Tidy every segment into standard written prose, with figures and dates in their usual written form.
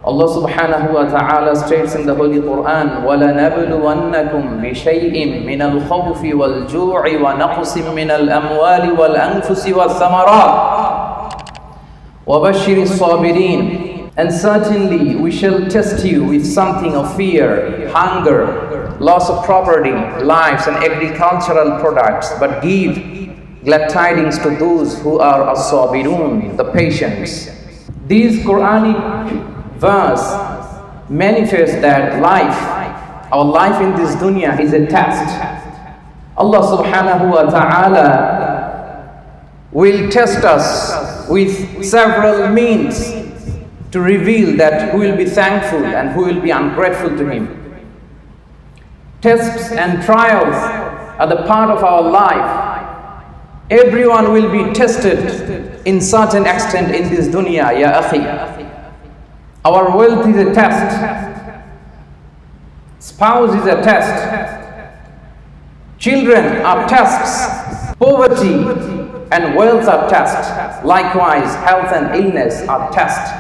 Allah subhanahu wa ta'ala states in the Holy Quran, وَلَنَبْلُوَنَّكُمْ بِشَيْءٍ مِّنَ الْخَوْفِ وَالْجُوعِ وَنَقْصٍ مِّنَ الْأَمْوَالِ وَالْأَنفُسِ وَالثَّمَرَاتِ وَبَشِّرِ الصَّابِرِينَ. And certainly we shall test you with something of fear, hunger, loss of property, lives and agricultural products, but give glad tidings to those who are as-sabirun, the patients. These Quranic verse manifests that our life in this dunya is a test. Allah subhanahu wa ta'ala will test us with several means to reveal that who will be thankful and who will be ungrateful to Him. Tests and trials are the part of our life. Everyone will be tested in certain extent in this dunya, ya akhi. Our wealth is a test. Spouse is a test. Children are tests. Poverty and wealth are tests. Likewise, health and illness are tests.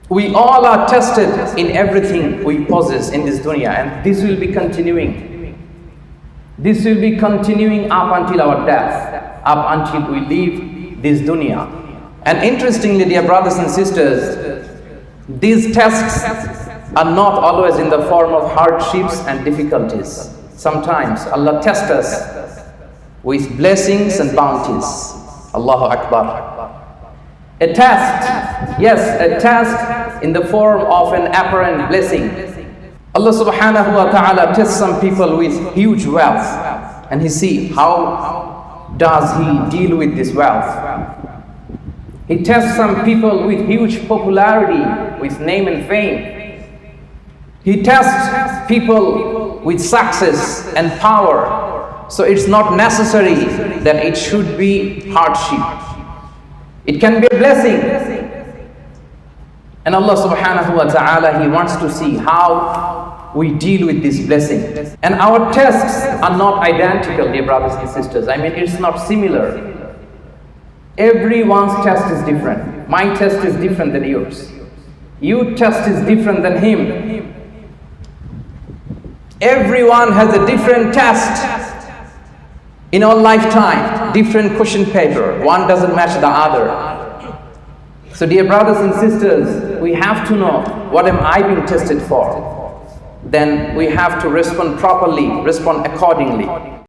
We all are tested in everything we possess in this dunya, and this will be continuing. This will be continuing up until our death, up until we leave this dunya. And interestingly, dear brothers and sisters, these tests are not always in the form of hardships and difficulties. Sometimes Allah tests us with blessings and bounties. Allahu Akbar. A test, yes, a test in the form of an apparent blessing. Allah subhanahu wa ta'ala tests some people with huge wealth, and He sees how does He deal with this wealth. He tests some people with huge popularity, with name and fame. He tests people with success and power. So it's not necessary that it should be hardship. It can be a blessing. And Allah subhanahu wa ta'ala, He wants to see how we deal with this blessing. And our tests are not identical, dear brothers and sisters. I mean, it's not similar. Everyone's test is different. My test is different than yours. Your test is different than him. Everyone has a different test in our lifetime, different question paper. One doesn't match the other. So dear brothers and sisters, we have to know, what am I being tested for? Then we have to respond properly, respond accordingly.